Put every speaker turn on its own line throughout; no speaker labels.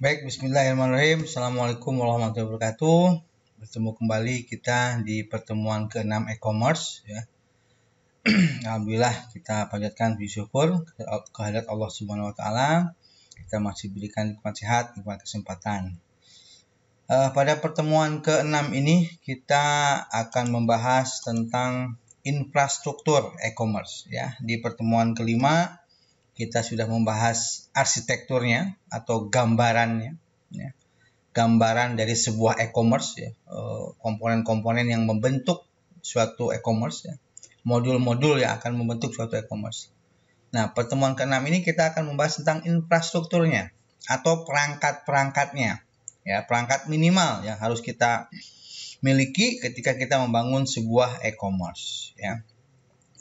Baik, bismillahirrahmanirrahim. Assalamualaikum warahmatullahi wabarakatuh. Bertemu kembali kita di pertemuan ke-6 e-commerce ya. Alhamdulillah kita panjatkan puji syukur kehadirat Allah Subhanahu wa taala. Kita masih berikan nikmat sehat, nikmat kesempatan. Pada pertemuan ke-6 ini kita akan membahas tentang infrastruktur e-commerce ya. Di pertemuan kelima kita sudah membahas arsitekturnya atau gambarannya ya. Gambaran dari sebuah e-commerce ya, komponen-komponen yang membentuk suatu e-commerce ya, modul-modul yang akan membentuk suatu e-commerce. Nah, pertemuan ke-6 ini kita akan membahas tentang infrastrukturnya atau perangkat-perangkatnya ya, perangkat minimal yang harus kita miliki ketika kita membangun sebuah e-commerce ya.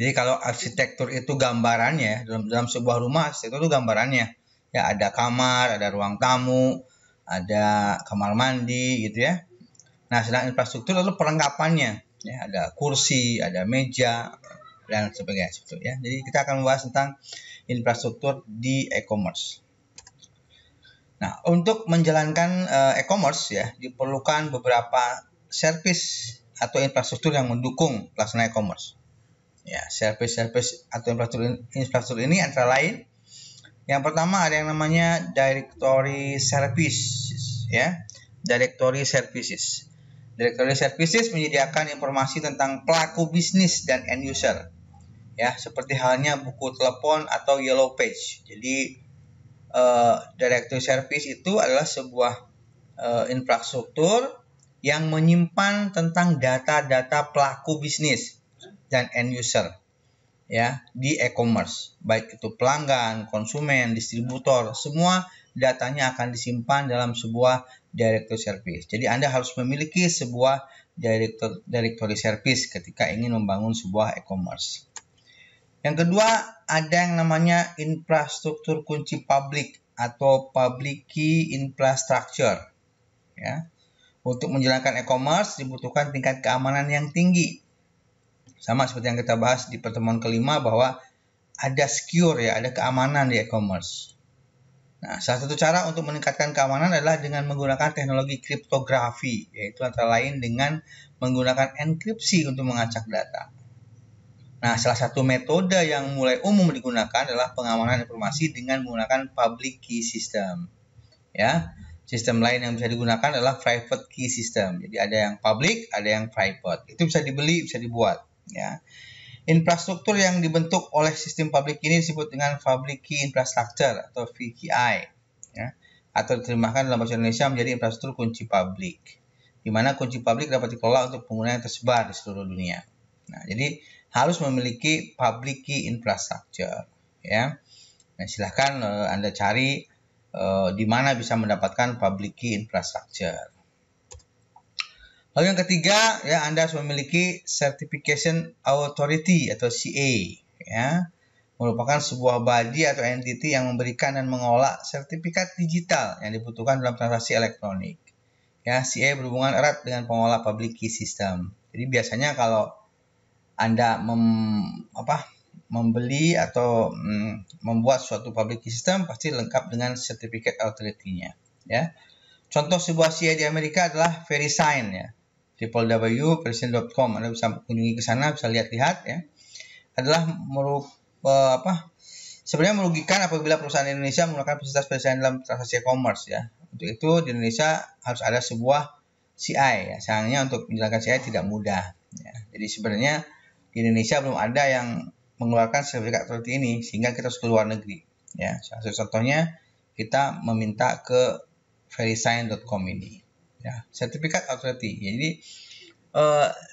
Jadi kalau arsitektur itu gambarannya, dalam sebuah rumah arsitektur itu gambarannya. Ya, ada kamar, ada ruang tamu, ada kamar mandi gitu ya. Nah, sedang infrastruktur lalu perlengkapannya, ya, ada kursi, ada meja dan sebagainya ya. Jadi kita akan membahas tentang infrastruktur di e-commerce. Nah, untuk menjalankan e-commerce ya, diperlukan beberapa service atau infrastruktur yang mendukung pelaksanaan e-commerce. Ya, service atau infrastruktur ini antara lain yang pertama ada yang namanya directory services ya. Directory services menyediakan informasi tentang pelaku bisnis dan end user ya, seperti halnya buku telepon atau yellow page. Jadi directory service itu adalah sebuah infrastruktur yang menyimpan tentang data-data pelaku bisnis dan end user ya di e-commerce, baik itu pelanggan, konsumen, distributor, semua datanya akan disimpan dalam sebuah directory service. Jadi Anda harus memiliki sebuah directory service ketika ingin membangun sebuah e-commerce. Yang kedua, ada yang namanya infrastruktur kunci publik atau public key infrastructure ya. Untuk menjalankan e-commerce dibutuhkan tingkat keamanan yang tinggi. Sama seperti yang kita bahas di pertemuan kelima bahwa ada secure ya, ada keamanan di e-commerce. Nah, salah satu cara untuk meningkatkan keamanan adalah dengan menggunakan teknologi kriptografi, yaitu antara lain dengan menggunakan enkripsi untuk mengacak data. Nah, salah satu metode yang mulai umum digunakan adalah pengamanan informasi dengan menggunakan public key system. Ya, sistem lain yang bisa digunakan adalah private key system. Jadi ada yang public, ada yang private. Itu bisa dibeli, bisa dibuat. Ya, infrastruktur yang dibentuk oleh sistem public ini disebut dengan public key infrastructure atau PKI, ya, atau diterjemahkan dalam bahasa Indonesia menjadi infrastruktur kunci publik, di mana kunci publik dapat dikelola untuk pengguna yang tersebar di seluruh dunia. Nah, jadi harus memiliki public key infrastructure, ya. Nah, silahkan Anda cari di mana bisa mendapatkan public key infrastructure. Lalu yang ketiga, ya, Anda harus memiliki Certification Authority atau CA, ya, merupakan sebuah body atau entity yang memberikan dan mengelola sertifikat digital yang dibutuhkan dalam transaksi elektronik. Ya, CA berhubungan erat dengan pengelola public key system. Jadi biasanya kalau Anda membeli atau membuat suatu public key system pasti lengkap dengan Certificate Authority-nya, ya. Contoh sebuah CA di Amerika adalah VeriSign ya. www.verisign.com, Anda bisa kunjungi ke sana, bisa lihat-lihat ya. Adalah sebenarnya merugikan apabila perusahaan Indonesia menggunakan fasilitas VeriSign dalam transaksi e-commerce ya. Untuk itu di Indonesia harus ada sebuah CI ya. Sayangnya untuk menjalankan CI tidak mudah ya. Jadi sebenarnya di Indonesia belum ada yang mengeluarkan sertifikat seperti ini sehingga kita harus ke luar negeri ya. Salah satu contohnya kita meminta ke verisign.com ini ya, sertifikat authority. Jadi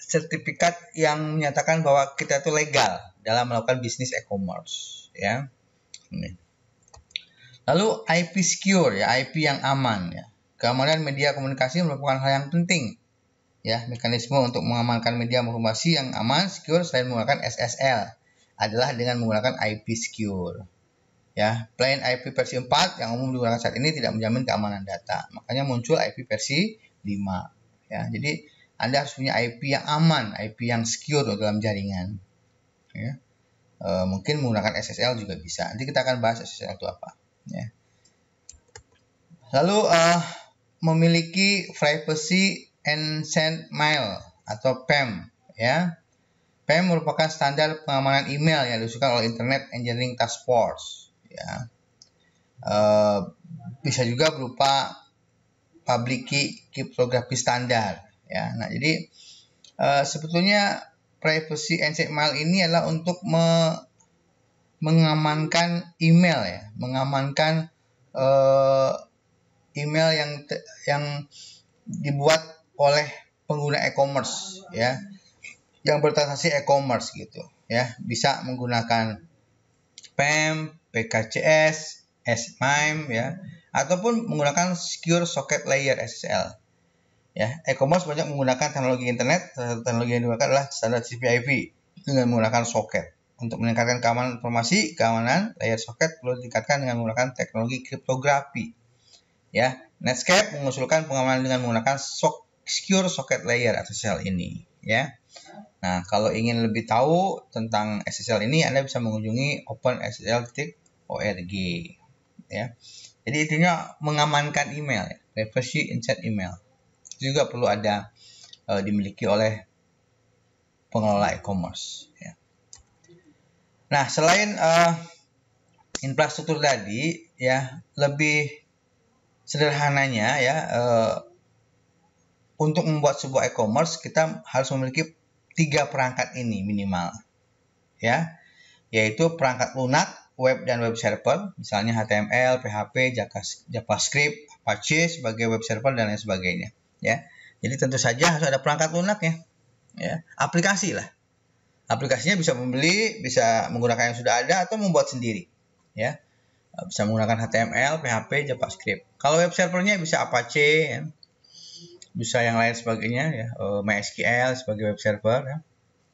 sertifikat yang menyatakan bahwa kita itu legal dalam melakukan bisnis e-commerce ya. Ini. Lalu IP secure ya, IP yang aman ya. Keamanan media komunikasi merupakan hal yang penting ya. Mekanisme untuk mengamankan media informasi yang aman secure selain menggunakan SSL adalah dengan menggunakan IP secure. Ya, plain IP versi 4 yang umum digunakan saat ini tidak menjamin keamanan data. Makanya muncul IP versi 5. Ya, jadi Anda harus punya IP yang aman, IP yang secure dalam jaringan. Ya. Mungkin menggunakan SSL juga bisa. Nanti kita akan bahas SSL itu apa. Ya. Lalu memiliki privacy consent mail atau PEM, ya. PEM merupakan standar pengamanan email yang diusulkan oleh Internet Engineering Task Force, ya. Bisa juga berupa public key cryptography standar, ya. Nah, jadi sebetulnya privacy consent mail ini adalah untuk mengamankan email, ya, mengamankan email yang dibuat oleh pengguna e-commerce, ya, yang bertransaksi e-commerce gitu, ya, bisa menggunakan PEM, PKCS, SMIME, ya, ataupun menggunakan Secure Socket Layer SSL. Ya, e-commerce banyak menggunakan teknologi internet. Teknologi yang digunakan adalah standar TCP/IP dengan menggunakan soket. Untuk meningkatkan keamanan informasi, keamanan layer soket perlu ditingkatkan dengan menggunakan teknologi kriptografi. Ya, Netscape mengusulkan pengamanan dengan menggunakan Secure Socket Layer SSL ini. Ya, nah kalau ingin lebih tahu tentang SSL ini, Anda bisa mengunjungi openssl.org. Ya, jadi intinya mengamankan email, ya, privacy inside email. Juga perlu ada dimiliki oleh pengelola e-commerce, ya. Nah, selain infrastruktur tadi, ya, lebih sederhananya, ya, untuk membuat sebuah e-commerce kita harus memiliki 3 perangkat ini minimal, ya, yaitu perangkat lunak, web dan web server, misalnya HTML, PHP, JavaScript, Apache sebagai web server dan lain sebagainya, ya. Jadi tentu saja harus ada perangkat lunaknya, ya, aplikasi lah. Aplikasinya bisa membeli, bisa menggunakan yang sudah ada atau membuat sendiri, ya. Bisa menggunakan HTML, PHP, JavaScript. Kalau web servernya bisa Apache, ya. Bisa yang lain sebagainya, ya. MySQL sebagai web server, ya.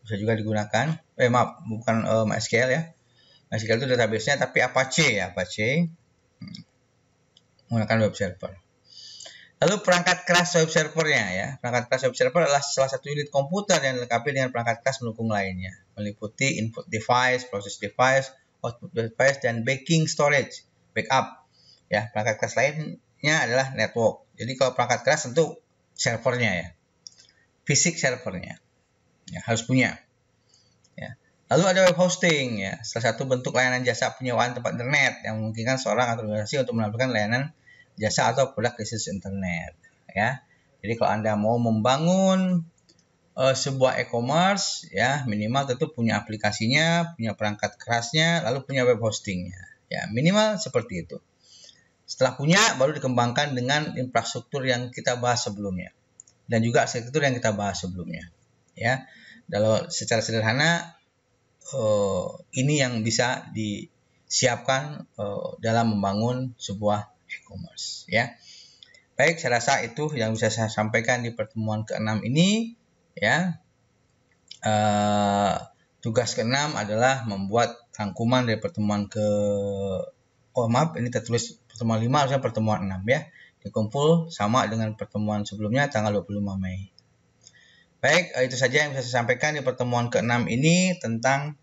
Bisa juga digunakan. Bukan MySQL, ya. MySQL itu database-nya, tapi Apache, ya, Apache menggunakan web server. Lalu perangkat keras web servernya, ya. Perangkat keras web server adalah salah satu unit komputer yang dilengkapi dengan perangkat keras pendukung lainnya, meliputi input device, process device, output device, dan backing storage, backup. Ya, perangkat keras lainnya adalah network. Jadi kalau perangkat keras tentu servernya, ya, fisik servernya, ya, harus punya. Ya. Lalu ada web hosting, ya, salah satu bentuk layanan jasa penyewaan tempat internet yang memungkinkan seorang atau organisasi untuk menampilkan layanan jasa atau produk di situs internet, ya. Jadi kalau Anda mau membangun sebuah e-commerce, ya, minimal tentu punya aplikasinya, punya perangkat kerasnya, lalu punya web hostingnya, ya, minimal seperti itu. Setelah punya, baru dikembangkan dengan infrastruktur yang kita bahas sebelumnya dan juga arsitektur yang kita bahas sebelumnya, ya. Kalau secara sederhana ini yang bisa disiapkan dalam membangun sebuah e-commerce, ya. Baik, saya rasa itu yang bisa saya sampaikan di pertemuan ke-6 ini, ya. Tugas ke-6 adalah membuat rangkuman dari pertemuan ini tertulis pertemuan 5, harusnya pertemuan 6, ya. Dikumpul sama dengan pertemuan sebelumnya tanggal 25 Mei. Baik, itu saja yang bisa saya sampaikan di pertemuan ke-6 ini tentang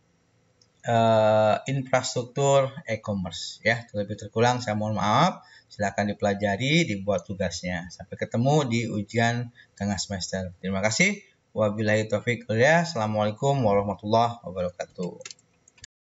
infrastruktur e-commerce, ya. Terlebih terkurang saya mohon maaf. Silakan dipelajari, dibuat tugasnya. Sampai ketemu di ujian tengah semester. Terima kasih. Wabillahi taufiq wal hidayah. Assalamualaikum warahmatullahi wabarakatuh.